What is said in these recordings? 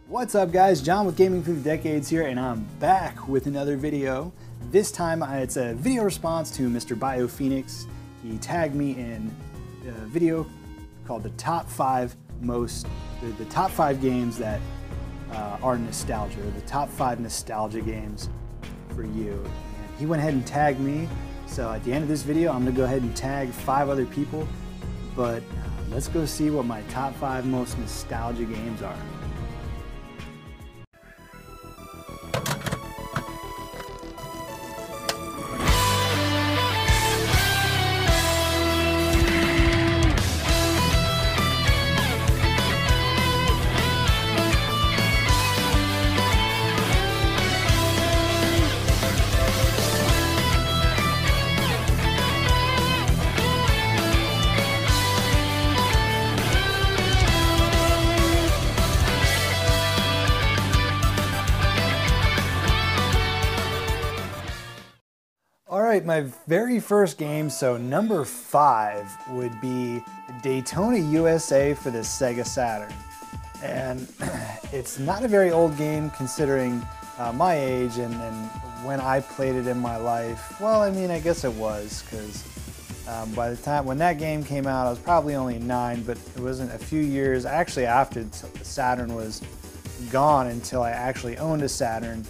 What's up guys, John with Gaming Through the Decades here, and I'm back with another video. This time it's a video response to Mr. Biophoenix. He tagged me in a video called the top 5 games that are nostalgia, or the top 5 nostalgia games for you. And he went ahead and tagged me, so at the end of this video I'm going to go ahead and tag 5 other people, but let's go see what my top 5 most nostalgia games are. Alright, my very first game, so number 5 would be Daytona USA for the Sega Saturn. And it's not a very old game considering my age and when I played it in my life. Well, I mean, I guess it was, because by the time when that game came out I was probably only 9, but it wasn't a few years actually after the Saturn was gone until I actually owned a Saturn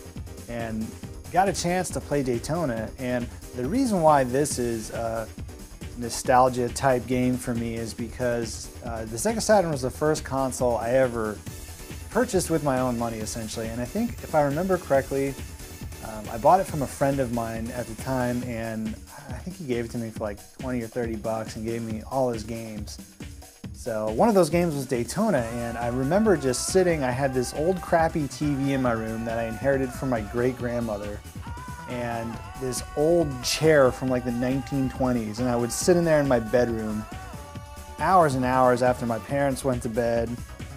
and got a chance to play Daytona. And the reason why this is a nostalgia type game for me is because the Sega Saturn was the first console I ever purchased with my own money essentially, and I think if I remember correctly I bought it from a friend of mine at the time, and I think he gave it to me for like 20 or 30 bucks and gave me all his games. So one of those games was Daytona, and I remember just sitting, I had this old crappy TV in my room that I inherited from my great-grandmother, and this old chair from like the 1920s, and I would sit in there in my bedroom hours and hours after my parents went to bed,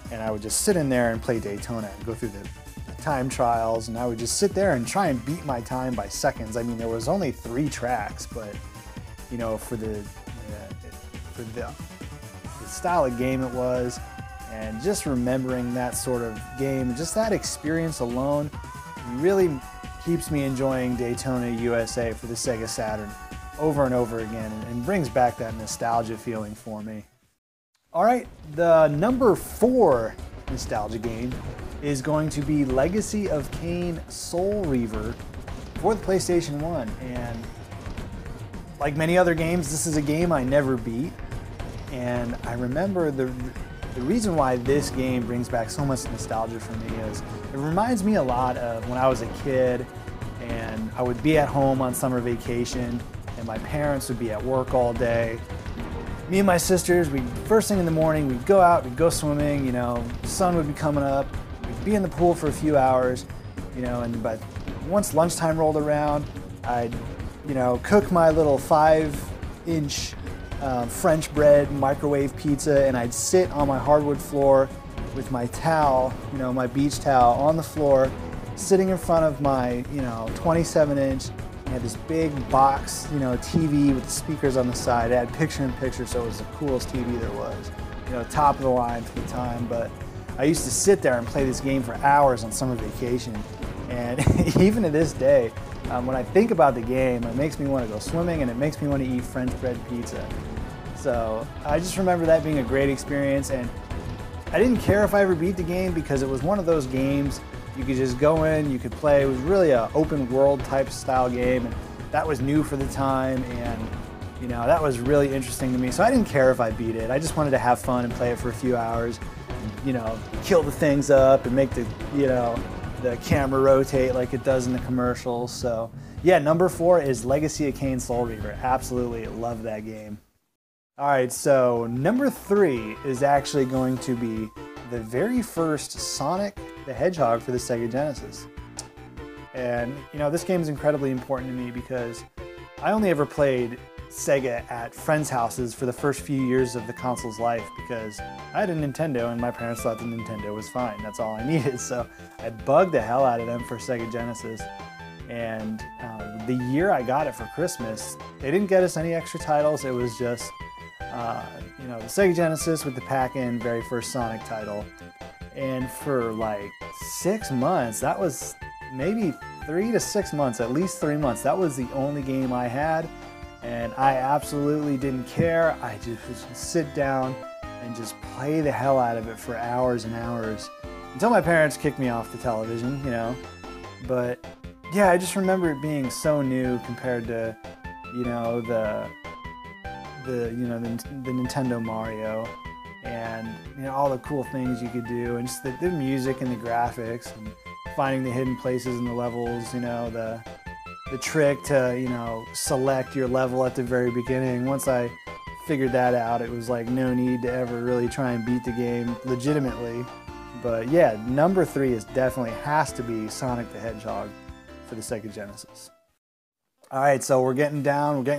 and I would just sit in there and play Daytona and go through the time trials, and I would just sit there and try and beat my time by seconds. I mean, there was only 3 tracks, but you know, for the style of game it was, and just remembering that sort of game, just that experience alone really keeps me enjoying Daytona USA for the Sega Saturn over and over again, and brings back that nostalgia feeling for me. Alright, the number 4 nostalgia game is going to be Legacy of Kain Soul Reaver for the PlayStation 1, and like many other games, this is a game I never beat. And I remember the reason why this game brings back so much nostalgia for me is it reminds me a lot of when I was a kid and I would be at home on summer vacation and my parents would be at work all day. Me and my sisters, first thing in the morning, we'd go out, we'd go swimming, you know, the sun would be coming up, we'd be in the pool for a few hours, you know, but once lunchtime rolled around, I'd, you know, cook my little 5-inch French bread microwave pizza, and I'd sit on my hardwood floor with my towel, you know, my beach towel on the floor, sitting in front of my, you know, 27-inch. I had this big box, you know, TV with the speakers on the side. It had picture-in-picture, so it was the coolest TV there was, you know, top of the line for the time. But I used to sit there and play this game for hours on summer vacation, and even to this day, when I think about the game, it makes me want to go swimming and it makes me want to eat French bread pizza. So I just remember that being a great experience, and I didn't care if I ever beat the game because it was one of those games you could just go in, you could play. It was really an open world type style game, and that was new for the time, and you know, that was really interesting to me. So I didn't care if I beat it. I just wanted to have fun and play it for a few hours, and, you know, kill the things up and make the, you know, the camera rotate like it does in the commercials. So yeah, number 4 is Legacy of Kain Soul Reaver. Absolutely love that game. Alright, so number 3 is actually going to be the very first Sonic the Hedgehog for the Sega Genesis. And you know, this game is incredibly important to me because I only ever played Sega at friends' houses for the first few years of the console's life because I had a Nintendo and my parents thought the Nintendo was fine. That's all I needed. So I bugged the hell out of them for Sega Genesis. And the year I got it for Christmas, they didn't get us any extra titles. It was just, you know, the Sega Genesis with the pack-in very first Sonic title. And for like 6 months, that was maybe 3 to 6 months, at least 3 months, that was the only game I had. And I absolutely didn't care. I just would sit down and just play the hell out of it for hours and hours until my parents kicked me off the television, you know. But yeah, I just remember it being so new compared to, you know, the Nintendo Mario, and you know, all the cool things you could do, and just the music and the graphics, and finding the hidden places in the levels, you know, the trick to, you know, select your level at the very beginning. Once I figured that out, it was like no need to ever really try and beat the game legitimately. But yeah, number 3 is definitely has to be Sonic the Hedgehog for the Sega Genesis. All right, so we're getting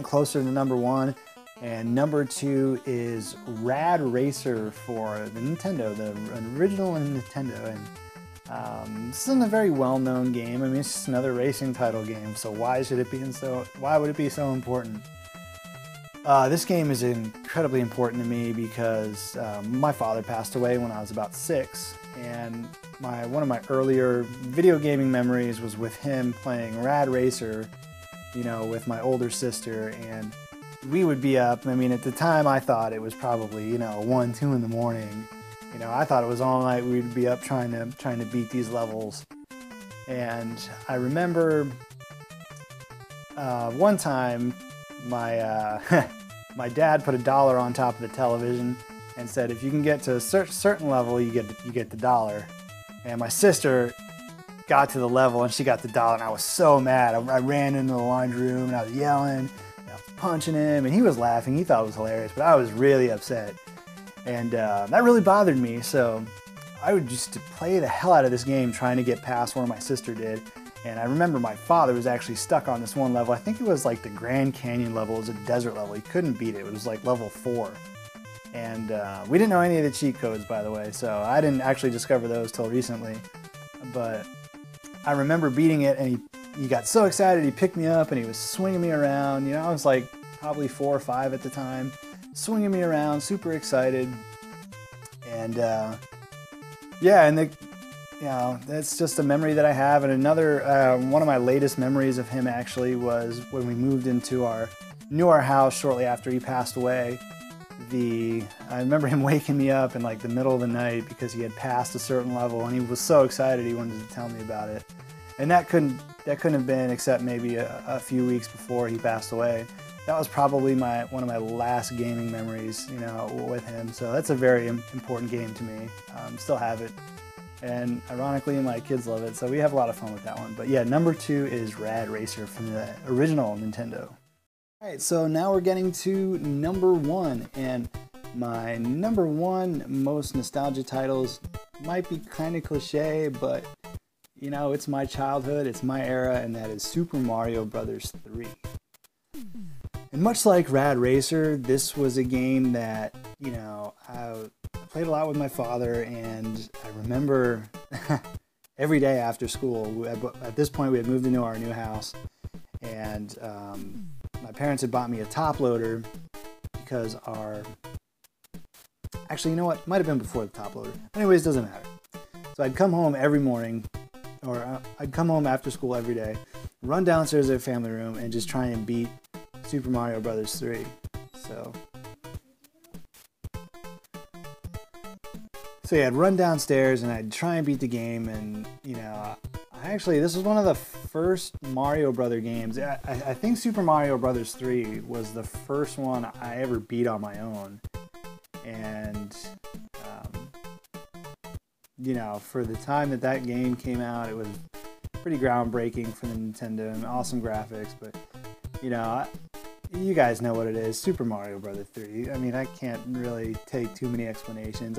closer to number 1. And number 2 is Rad Racer for the Nintendo, the original Nintendo. And this isn't a very well-known game. I mean, it's just another racing title game. So why would it be so important? This game is incredibly important to me because my father passed away when I was about 6, and one of my earlier video gaming memories was with him playing Rad Racer, you know, with my older sister, and we would be up. I mean, at the time, I thought it was probably, you know, 1, 2 in the morning. You know, I thought it was all night we'd be up trying to beat these levels. And I remember one time my my dad put $1 on top of the television and said, if you can get to a certain level, you get the $1. And my sister got to the level and she got the $1, and I was so mad. I ran into the laundry room and I was yelling, and I was punching him, and he was laughing. He thought it was hilarious, but I was really upset. And that really bothered me, so I would just play the hell out of this game trying to get past where my sister did. And I remember my father was actually stuck on this one level. I think it was like the Grand Canyon level. It was a desert level. He couldn't beat it. It was like level 4. And we didn't know any of the cheat codes, by the way, so I didn't actually discover those till recently. But I remember beating it, and he got so excited, he picked me up and he was swinging me around. You know, I was like probably 4 or 5 at the time. Swinging me around, super excited, and yeah, and you know, that's just a memory that I have. And another one of my latest memories of him actually was when we moved into our house shortly after he passed away. I remember him waking me up in like the middle of the night because he had passed a certain level, and he was so excited he wanted to tell me about it. And that couldn't have been except maybe a few weeks before he passed away. That was probably one of my last gaming memories, you know, with him. So that's a very important game to me. Still have it, and ironically, my kids love it. So we have a lot of fun with that one. But yeah, number 2 is Rad Racer from the original Nintendo. All right, so now we're getting to number 1, and my number 1 most nostalgia titles might be kind of cliche, but you know, it's my childhood, it's my era, and that is Super Mario Bros. 3. And much like Rad Racer, this was a game that, you know, I played a lot with my father, and I remember every day after school, at this point we had moved into our new house, and my parents had bought me a top loader because actually, you know what, might have been before the top loader. Anyways, doesn't matter. So I'd come home every morning, or I'd come home after school every day, run downstairs to the family room, and just try and beat Super Mario Bros. 3. So yeah, I'd run downstairs and I'd try and beat the game, and you know, this was one of the first Mario Brother games. I think Super Mario Bros. 3 was the first one I ever beat on my own, and you know, for the time that game came out, it was pretty groundbreaking for the Nintendo, and awesome graphics. But you know, you guys know what it is, Super Mario Bros. 3. I mean, I can't really take too many explanations.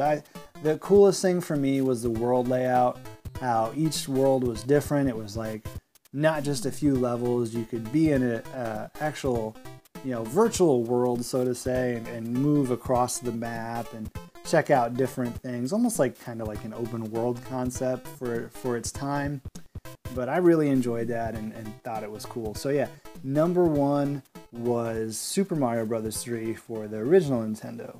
The coolest thing for me was the world layout, how each world was different. It was like not just a few levels. You could be in an actual, you know, virtual world, so to say, and move across the map and check out different things, almost like kind of like an open world concept for its time. But I really enjoyed that and thought it was cool. So yeah, number 1 was Super Mario Bros. 3 for the original Nintendo.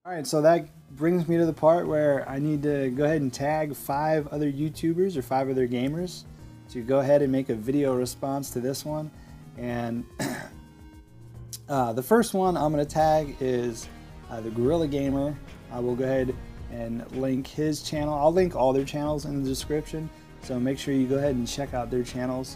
All right, so that brings me to the part where I need to go ahead and tag 5 other YouTubers or 5 other gamers to go ahead and make a video response to this one. And the first one I'm going to tag is the Guerilla Gamer. I will go ahead and link his channel. I'll link all their channels in the description, so make sure you go ahead and check out their channels.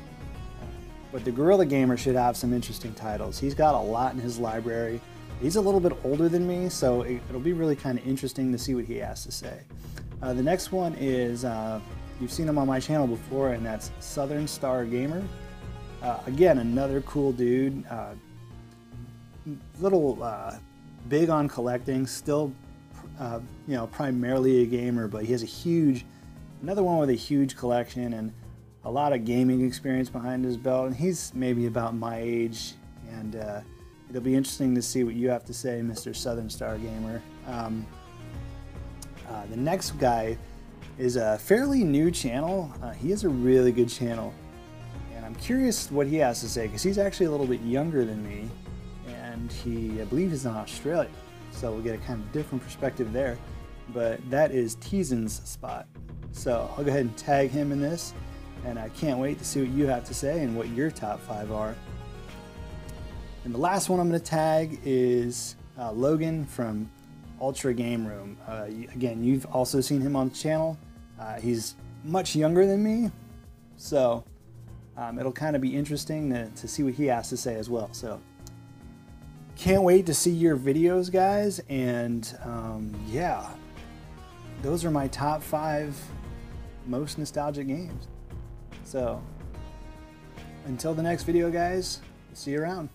But the Guerilla Gamer should have some interesting titles. He's got a lot in his library. He's a little bit older than me, so it'll be really kind of interesting to see what he has to say. The next one is, you've seen him on my channel before, and that's Southern Star Gamer. Again, another cool dude. Big on collecting, still, you know, primarily a gamer, but he has another one with a huge collection and a lot of gaming experience behind his belt. And he's maybe about my age, and it'll be interesting to see what you have to say, Mr. Southern Star Gamer. The next guy is a fairly new channel. He has a really good channel, and I'm curious what he has to say, because he's actually a little bit younger than me, and I believe he's in Australia, so we'll get a kind of different perspective there. But that is Teysinds Spot. So I'll go ahead and tag him in this, and I can't wait to see what you have to say and what your top 5 are. And the last one I'm going to tag is Logan from UltraGameRoom. Again, you've also seen him on the channel. He's much younger than me, so it'll kind of be interesting to see what he has to say as well. So can't wait to see your videos, guys. And yeah, those are my top 5 most nostalgic games. So until the next video, guys, see you around.